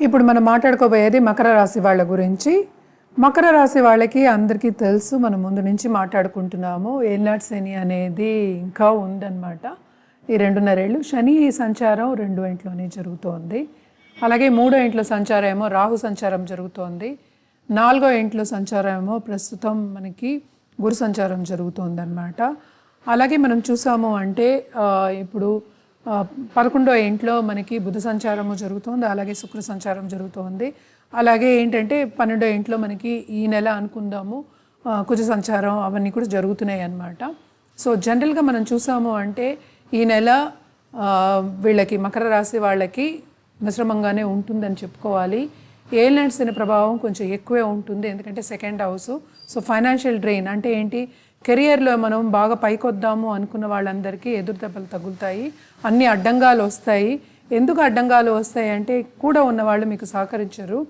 ఇప్పుడు మనం మాట్లాడుకోబోయేది మకర రాశి వాళ్ళ గురించి. మకర రాశి వాళ్ళకి అందరికీ తెలుసు, మనం ముందు నుంచి మాట్లాడుకుంటున్నాము. ఏలినాటి శని అనేది ఇంకా ఉందన్నమాట. ఈ 2.5 ఏళ్ళు శని సంచారం 2 ఇంట్లోనే జరుగుతోంది. అలాగే 3వ ఇంట్లో సంచారం ఏమో రాహు సంచారం జరుగుతోంది. 4వ ఇంట్లో సంచారం ఏమో ప్రస్తుతం మనకి గురు సంచారం జరుగుతోందన్నమాట. అలాగే మనం చూసాము అంటే ఇప్పుడు 11వ ఇంట్లో మనకి బుధ సంచారము జరుగుతుంది, అలాగే శుక్ర సంచారం జరుగుతోంది. అలాగే ఏంటంటే 12వ ఇంట్లో మనకి ఈ నెల అనుకుందాము కుజ సంచారం అవన్నీ కూడా జరుగుతున్నాయి అన్నమాట. సో జనరల్గా మనం చూసాము అంటే ఈ నెల వీళ్ళకి మకర రాశి వాళ్ళకి మిశ్రమంగానే ఉంటుందని చెప్పుకోవాలి. ఏలినాటి శని ప్రభావం కొంచెం ఎక్కువే ఉంటుంది, ఎందుకంటే second house. So financial drain అంటే ఏంటి, కెరియర్లో మనం బాగా పైకొద్దాము అనుకున్న వాళ్ళందరికీ ఎదురు దెబ్బలు తగులుతాయి, అన్ని అడ్డంగాలు వస్తాయి. ఎందుకు అడ్డంగాలు వస్తాయి అంటే కూడా ఉన్నవాళ్ళు మీకు సహకరించరు.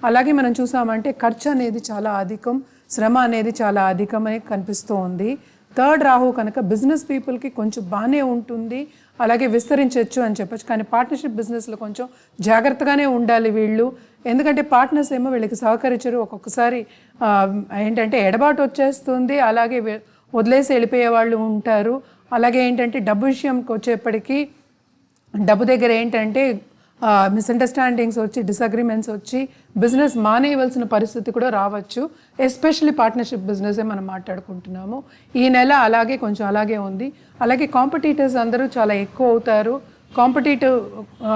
అలాగే మనం చూసామంటే ఖర్చు అనేది చాలా అధికం, శ్రమ అనేది చాలా అధికమని కనిపిస్తూ ఉంది. థర్డ్ రాహు కనుక బిజినెస్ పీపుల్కి కొంచెం బాగానే ఉంటుంది, అలాగే విస్తరించవచ్చు అని చెప్పచ్చు. కానీ పార్ట్నర్షిప్ బిజినెస్లో కొంచెం జాగ్రత్తగానే ఉండాలి వీళ్ళు, ఎందుకంటే పార్ట్నర్స్ ఏమో వీళ్ళకి సహకరించరు. ఒక్కొక్కసారి ఏంటంటే ఎడబాటు వచ్చేస్తుంది, అలాగే వదిలేసి వెళ్ళిపోయే వాళ్ళు ఉంటారు. అలాగే ఏంటంటే డబ్బు విషయంకి వచ్చేప్పటికీ డబ్బు దగ్గర ఏంటంటే మిస్అండర్స్టాండింగ్స్ వచ్చి, డిసగ్రిమెంట్స్ వచ్చి బిజినెస్ మానేయవలసిన పరిస్థితి కూడా రావచ్చు. ఎస్పెషల్లీ పార్ట్నర్షిప్ బిజినెసే మనం మాట్లాడుకుంటున్నాము. ఈ నెల అలాగే కొంచెం అలాగే ఉంది. అలాగే కాంపిటీటర్స్ అందరూ చాలా ఎక్కువ అవుతారు. కాంపిటీటివ్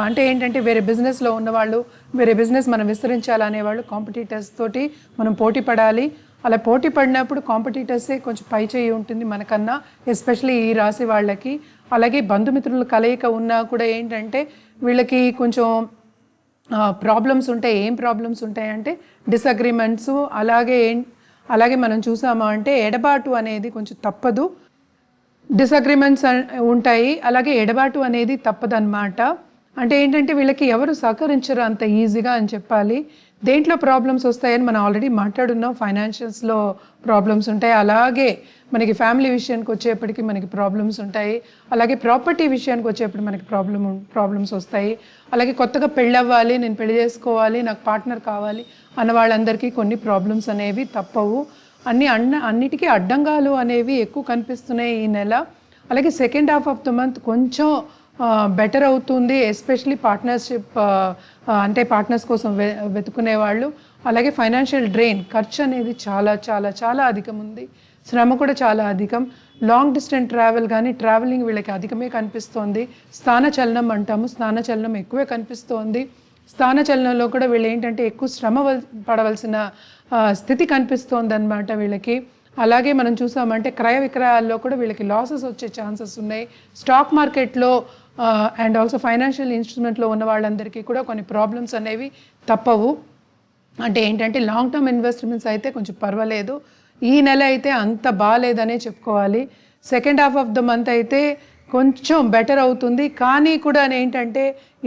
అంటే ఏంటంటే వేరే బిజినెస్లో ఉన్నవాళ్ళు, వేరే బిజినెస్ మనం విస్తరించాలనేవాళ్ళు కాంపిటీటర్స్ తోటి మనం పోటీ పడాలి. అలా పోటీ పడినప్పుడు కాంపిటీటర్సే కొంచెం పై చేయి ఉంటుంది మనకన్నా, ఎస్పెషల్లీ ఈ రాశి వాళ్ళకి. అలాగే బంధుమిత్రుల కలయిక ఉన్నా కూడా ఏంటంటే వీళ్ళకి కొంచెం ప్రాబ్లమ్స్ ఉంటాయి. ఏం ప్రాబ్లమ్స్ ఉంటాయంటే డిసగ్రిమెంట్స్, అలాగే మనం చూసామా అంటే ఎడబాటు అనేది కొంచెం తప్పదు, డిసగ్రిమెంట్స్ ఉంటాయి, అలాగే ఎడబాటు అనేది తప్పదన్నమాట. అంటే ఏంటంటే వీళ్ళకి ఎవరు సహకరించరు అంత ఈజీగా అని చెప్పాలి. దేంట్లో ప్రాబ్లమ్స్ వస్తాయని మనం ఆల్రెడీ మాట్లాడున్నాం. ఫైనాన్షియల్స్లో ప్రాబ్లమ్స్ ఉంటాయి, అలాగే మనకి ఫ్యామిలీ విషయానికి వచ్చేప్పటికి మనకి ప్రాబ్లమ్స్ ఉంటాయి, అలాగే ప్రాపర్టీ విషయానికి వచ్చేప్పటికి మనకి ప్రాబ్లమ్స్ వస్తాయి. అలాగే కొత్తగా పెళ్ళవ్వాలి, నేను పెళ్లి చేసుకోవాలి, నాకు పార్ట్నర్ కావాలి అన్న వాళ్ళందరికీ కొన్ని ప్రాబ్లమ్స్ అనేవి తప్పవు. అన్నిటికీ అడ్డంగాలు అనేవి ఎక్కువ కనిపిస్తున్నాయి ఈ నెల. అలాగే second half of the month కొంచెం బెటర్ అవుతుంది, ఎస్పెషలీ పార్ట్నర్షిప్ అంటే పార్ట్నర్స్ కోసం వెతుకునే వాళ్ళు. అలాగే ఫైనాన్షియల్ డ్రెయిన్, ఖర్చు అనేది చాలా చాలా చాలా అధికం ఉంది, శ్రమ కూడా చాలా అధికం. లాంగ్ డిస్టెన్స్ ట్రావెల్ కానీ ట్రావెలింగ్ వీళ్ళకి అధికమే కనిపిస్తోంది. స్థానచలనం అంటాము, స్థానచలనం ఎక్కువే కనిపిస్తోంది. స్థానచలనంలో కూడా వీళ్ళు ఏంటంటే ఎక్కువ శ్రమ పడవలసిన స్థితి కనిపిస్తోంది అన్నమాట వీళ్ళకి. అలాగే మనం చూసామంటే క్రయ విక్రయాల్లో కూడా వీళ్ళకి లాసెస్ వచ్చే ఛాన్సెస్ ఉన్నాయి. స్టాక్ మార్కెట్లో అండ్ ఆల్సో ఫైనాన్షియల్ ఇన్స్ట్రుమెంట్లో ఉన్న వాళ్ళందరికీ కూడా కొన్ని ప్రాబ్లమ్స్ అనేవి తప్పవు. అంటే ఏంటంటే లాంగ్ టర్మ్ ఇన్వెస్ట్మెంట్స్ అయితే కొంచెం పర్వాలేదు, ఈ నెల అయితే అంత బాగాలేదనే చెప్పుకోవాలి. Second half of the month అయితే కొంచెం బెటర్ అవుతుంది, కానీ కూడా ఏంటంటే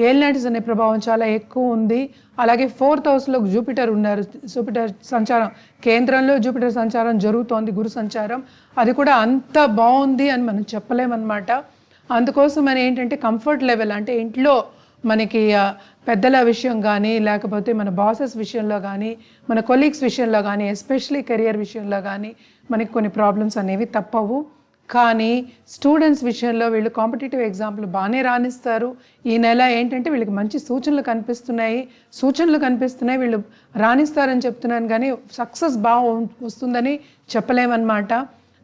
ఏలినాటి శని ప్రభావం చాలా ఎక్కువ ఉంది. అలాగే 4th హౌస్లో జూపిటర్ ఉన్నారు, జూపిటర్ సంచారం కేంద్రంలో జూపిటర్ సంచారం జరుగుతోంది, గురు సంచారం. అది కూడా అంత బాగుంది అని మనం చెప్పలేమన్నమాట. అందుకోసం అని ఏంటంటే కంఫర్ట్ లెవెల్ అంటే ఇంట్లో మనకి పెద్దల విషయం కానీ, లేకపోతే మన బాసెస్ విషయంలో కానీ, మన కొలీగ్స్ విషయంలో కానీ, ఎస్పెషలీ కెరియర్ విషయంలో కానీ మనకి కొన్ని ప్రాబ్లమ్స్ అనేవి తప్పవు. కానీ స్టూడెంట్స్ విషయంలో వీళ్ళు కాంపిటేటివ్ ఎగ్జామ్లు బాగానే రాణిస్తారు. ఈ నెల ఏంటంటే వీళ్ళకి మంచి సూచనలు కనిపిస్తున్నాయి, వీళ్ళు రాణిస్తారని చెప్తున్నాను, కానీ సక్సెస్ బాగా వస్తుందని చెప్పలేమన్నమాట.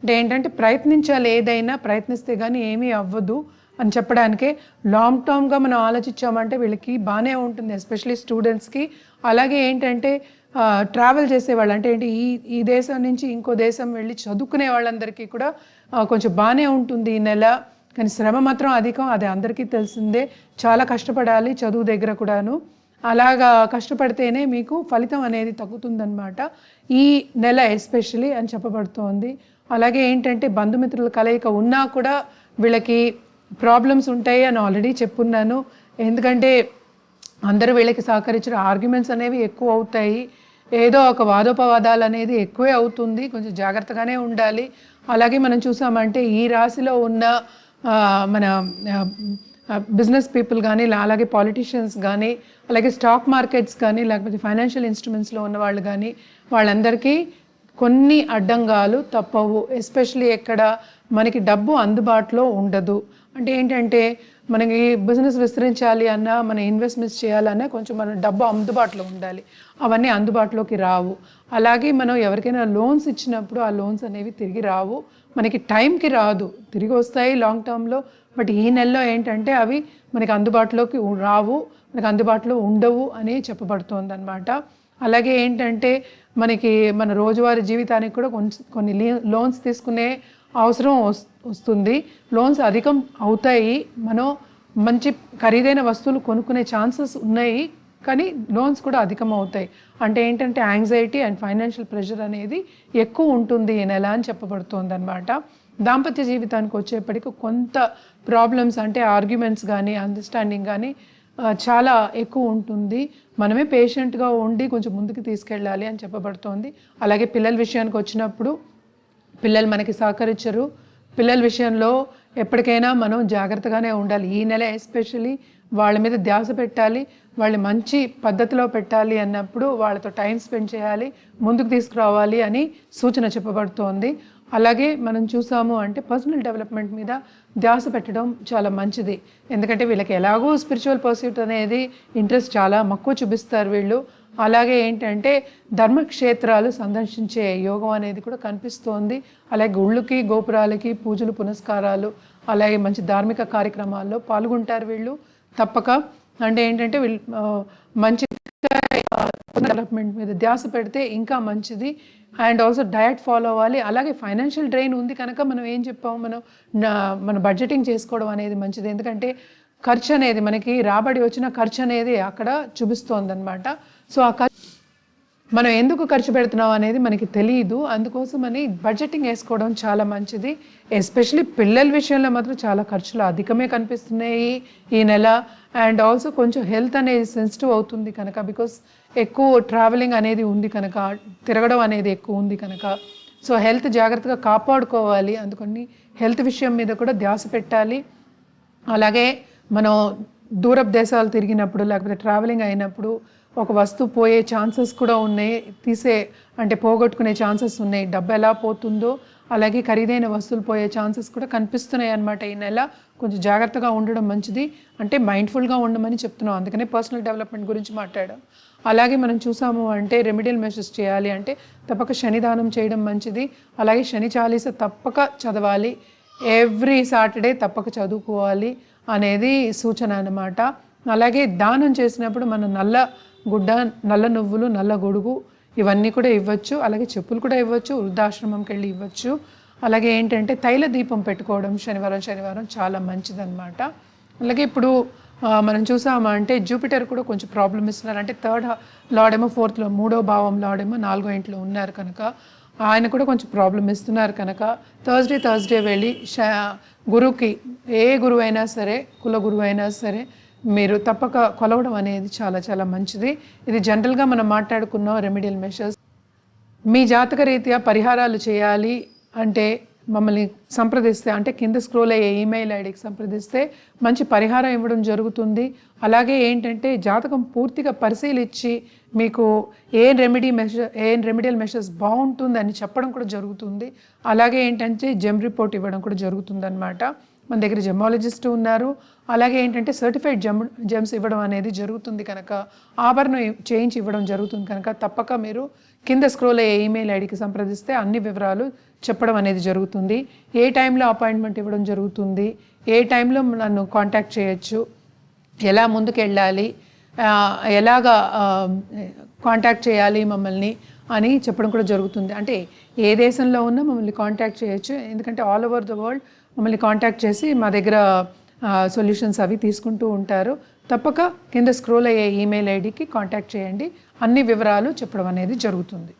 అంటే ఏంటంటే ప్రయత్నించాలి, ఏదైనా ప్రయత్నిస్తే కానీ ఏమీ అవ్వదు అని చెప్పడానికే. లాంగ్ టర్మ్గా మనం ఆలోచించామంటే వీళ్ళకి బాగానే ఉంటుంది, ఎస్పెషలీ స్టూడెంట్స్కి. అలాగే ఏంటంటే ట్రావెల్ చేసేవాళ్ళు అంటే ఏంటి, ఈ దేశం నుంచి ఇంకో దేశం వెళ్ళి చదువుకునే వాళ్ళందరికీ కూడా కొంచెం బాగానే ఉంటుంది ఈ నెల. కానీ శ్రమ మాత్రం అధికం, అది అందరికీ తెలిసిందే. చాలా కష్టపడాలి చదువు దగ్గర కూడాను, అలాగా కష్టపడితేనే మీకు ఫలితం అనేది తగ్గుతుందన్నమాట ఈ నెల ఎస్పెషలీ అని చెప్పబడుతోంది. అలాగే ఏంటంటే బంధుమిత్రుల కలయిక ఉన్నా కూడా వీళ్ళకి ప్రాబ్లమ్స్ ఉంటాయి అని ఆల్రెడీ చెప్పున్నాను. ఎందుకంటే అందరూ వీళ్ళకి సహకరించిన ఆర్గ్యుమెంట్స్ అనేవి ఎక్కువ అవుతాయి, ఏదో ఒక వాదోపవాదాలు అనేది ఎక్కువే అవుతుంది, కొంచెం జాగ్రత్తగానే ఉండాలి. అలాగే మనం చూసామంటే ఈ రాశిలో ఉన్న మన బిజినెస్ పీపుల్ కానీ అలాగే పాలిటీషియన్స్ కానీ అలాగే స్టాక్ మార్కెట్స్ కానీ లేకపోతే ఫైనాన్షియల్ ఇన్స్ట్రుమెంట్స్లో ఉన్న వాళ్ళు కానీ వాళ్ళందరికీ కొన్ని అడ్డంగాలు తప్పవు. ఎస్పెషలీ ఎక్కడ మనకి డబ్బు అందుబాటులో ఉండదు అంటే ఏంటంటే మనకి బిజినెస్ విస్తరించాలి అన్నా మన ఇన్వెస్ట్మెంట్స్ చేయాలన్నా కొంచెం మన డబ్బు అందుబాటులో ఉండాలి. అవన్నీ అందుబాటులోకి రావు. అలాగే మనం ఎవరికైనా లోన్స్ ఇచ్చినప్పుడు ఆ లోన్స్ అనేవి తిరిగి రావు, మనకి టైంకి రాదు, తిరిగి వస్తాయి లాంగ్ టర్మ్లో. బట్ ఈ నెలలో ఏంటంటే అవి మనకి అందుబాటులోకి రావు, మనకి అందుబాటులో ఉండవు అని చెప్పబడుతుంది అనమాట. అలాగే ఏంటంటే మనకి మన రోజువారీ జీవితానికి కూడా కొన్ని లోన్స్ తీసుకునే అవసరం వస్తుంది. లోన్స్ అధికం అవుతాయి, మనం మంచి ఖరీదైన వస్తువులు కొనుక్కునే ఛాన్సెస్ ఉన్నాయి, కానీ లోన్స్ కూడా అధికం అవుతాయి. అంటే ఏంటంటే యాంగ్జైటీ అండ్ ఫైనాన్షియల్ ప్రెషర్ అనేది ఎక్కువ ఉంటుంది ఈ నెల అని చెప్పబడుతుంది అనమాట. దాంపత్య జీవితానికి వచ్చేప్పటికి కొంత ప్రాబ్లమ్స్ అంటే ఆర్గ్యుమెంట్స్ కానీ అండర్స్టాండింగ్ కానీ చాలా ఎక్కువ ఉంటుంది. మనమే పేషెంట్గా ఉండి కొంచెం ముందుకు తీసుకెళ్ళాలి అని చెప్పబడుతోంది. అలాగే పిల్లల విషయానికి వచ్చినప్పుడు పిల్లలు మనకి సహకరించరు. పిల్లల విషయంలో ఎప్పటికైనా మనం జాగ్రత్తగానే ఉండాలి. ఈ నెల ఎస్పెషల్లీ వాళ్ళ మీద ధ్యాస పెట్టాలి, వాళ్ళు మంచి పద్ధతిలో పెట్టాలి అన్నప్పుడు వాళ్ళతో టైం స్పెండ్ చేయాలి, ముందుకు తీసుకురావాలి అని సూచన చెప్పబడుతోంది. అలాగే మనం చూసాము అంటే పర్సనల్ డెవలప్మెంట్ మీద ధ్యాస పెట్టడం చాలా మంచిది. ఎందుకంటే వీళ్ళకి ఎలాగో స్పిరిచువల్ పర్సూట్ అనేది ఇంట్రెస్ట్ చాలా మక్కువ చూపిస్తారు వీళ్ళు. అలాగే ఏంటంటే ధర్మక్షేత్రాలు సందర్శించే యోగం అనేది కూడా కనిపిస్తోంది. అలాగే గుళ్ళకి గోపురాలకి పూజలు పునస్కారాలు అలాగే మంచి ధార్మిక కార్యక్రమాల్లో పాల్గొంటారు వీళ్ళు తప్పక. అంటే ఏంటంటే వీళ్ళు మంచి డెవలప్మెంట్ మీద ధ్యాస పెడితే ఇంకా మంచిది. అండ్ ఆల్సో డయట్ ఫాలో అవ్వాలి. అలాగే ఫైనాన్షియల్ డ్రైన్ ఉంది కనుక మనం ఏం చెప్పాము, మన బడ్జెటింగ్ చేసుకోవడం అనేది మంచిది. ఎందుకంటే ఖర్చు అనేది మనకి రాబడి వచ్చిన ఖర్చు అనేది అక్కడ చూపిస్తోంది అనమాట. సో ఆ మనం ఎందుకు ఖర్చు పెడుతున్నాం అనేది మనకి తెలియదు, అందుకోసమని బడ్జెటింగ్ వేసుకోవడం చాలా మంచిది. ఎస్పెషలీ పిల్లల విషయంలో మాత్రం చాలా ఖర్చులు అధికమే కనిపిస్తున్నాయి ఈ నెల. అండ్ ఆల్సో కొంచెం హెల్త్ అనేది సెన్సిటివ్ అవుతుంది కనుక, బికాస్ ఎక్కువ ట్రావెలింగ్ అనేది ఉంది కనుక, తిరగడం అనేది ఎక్కువ ఉంది కనుక, సో హెల్త్ జాగ్రత్తగా కాపాడుకోవాలి. అందుకని హెల్త్ విషయం మీద కూడా ధ్యాస పెట్టాలి. అలాగే మనం దూరపు దేశాలు తిరిగినప్పుడు లేకపోతే ట్రావెలింగ్ అయినప్పుడు ఒక వస్తువు పోయే ఛాన్సెస్ కూడా ఉన్నాయి, అంటే పోగొట్టుకునే ఛాన్సెస్ ఉన్నాయి. డబ్బు ఎలా పోతుందో అలాగే ఖరీదైన వస్తువులు పోయే ఛాన్సెస్ కూడా కనిపిస్తున్నాయి అన్నమాట. ఈ నెల కొంచెం జాగ్రత్తగా ఉండడం మంచిది, అంటే మైండ్ఫుల్గా ఉండమని చెప్తున్నాం. అందుకనే పర్సనల్ డెవలప్మెంట్ గురించి మాట్లాడాం. అలాగే మనం చూసాము అంటే రెమెడియల్ మెషర్స్ చేయాలి అంటే తప్పక శనిదానం చేయడం మంచిది. అలాగే శని చాలీస తప్పక చదవాలి, ఎవ్రీ సాటర్డే తప్పక చదువుకోవాలి అనేది సూచన అన్నమాట. అలాగే దానం చేసినప్పుడు మనం నల్ల గుడ్డ, నల్ల నువ్వులు, నల్ల గొడుగు ఇవన్నీ కూడా ఇవ్వచ్చు. అలాగే చెప్పులు కూడా ఇవ్వచ్చు, వృద్ధాశ్రమంకి వెళ్ళి ఇవ్వచ్చు. అలాగే ఏంటంటే తైల దీపం పెట్టుకోవడం శనివారం చాలా మంచిదన్నమాట. అలాగే ఇప్పుడు మనం చూసామంటే జూపిటర్ కూడా కొంచెం ప్రాబ్లం ఇస్తున్నారు. అంటే థర్డ్ లార్డ్ ఏమో ఫోర్త్లో, మూడో భావం లార్డ్ ఏమో 4వ ఇంట్లో ఉన్నారు కనుక ఆయన కూడా కొంచెం ప్రాబ్లం ఇస్తున్నారు కనుక థర్స్డే వెళ్ళి గురువుకి, ఏ గురువు అయినా సరే, కుల గురువు అయినా సరే మీరు తప్పక కొలవడం అనేది చాలా చాలా మంచిది. ఇది జనరల్గా మనం మాట్లాడుకున్న రెమెడియల్ మెషర్స్. మీ జాతక రీత్యా పరిహారాలు చేయాలి అంటే మమ్మల్ని సంప్రదిస్తే, అంటే కింద స్క్రోల్ అయ్యే ఈమెయిల్ ఐడికి సంప్రదిస్తే మంచి పరిహారం ఇవ్వడం జరుగుతుంది. అలాగే ఏంటంటే జాతకం పూర్తిగా పరిశీలించి మీకు ఏ రెమెడియల్ మెషర్స్ బాగుంటుందని చెప్పడం కూడా జరుగుతుంది. అలాగే ఏంటంటే జెమ్ రిపోర్ట్ ఇవ్వడం కూడా జరుగుతుంది అన్నమాట. మన దగ్గర జెమాలజిస్ట్ ఉన్నారు. అలాగే ఏంటంటే సర్టిఫైడ్ జెమ్స్ ఇవ్వడం అనేది జరుగుతుంది కనుక, ఆభరణం చేయించి ఇవ్వడం జరుగుతుంది కనుక తప్పక మీరు కింద స్క్రోల్ అయ్యే ఈమెయిల్ ఐడికి సంప్రదిస్తే అన్ని వివరాలు చెప్పడం అనేది జరుగుతుంది. ఏ టైంలో అపాయింట్మెంట్ ఇవ్వడం జరుగుతుంది, ఏ టైంలో నన్ను కాంటాక్ట్ చేయొచ్చు, ఎలా ముందుకు వెళ్ళాలి, ఎలాగా కాంటాక్ట్ చేయాలి మమ్మల్ని అని చెప్పడం కూడా జరుగుతుంది. అంటే ఏ దేశంలో ఉన్నా మమ్మల్ని కాంటాక్ట్ చేయొచ్చు, ఎందుకంటే ఆల్ ఓవర్ ద వరల్డ్ మమ్మల్ని కాంటాక్ట్ చేసి మా దగ్గర సొల్యూషన్స్ అవి తీసుకుంటూ ఉంటారు. తప్పక కింద స్క్రోల్ అయ్యే ఈమెయిల్ ఐడికి కాంటాక్ట్ చేయండి, అన్ని వివరాలు చెప్పడం అనేది జరుగుతుంది.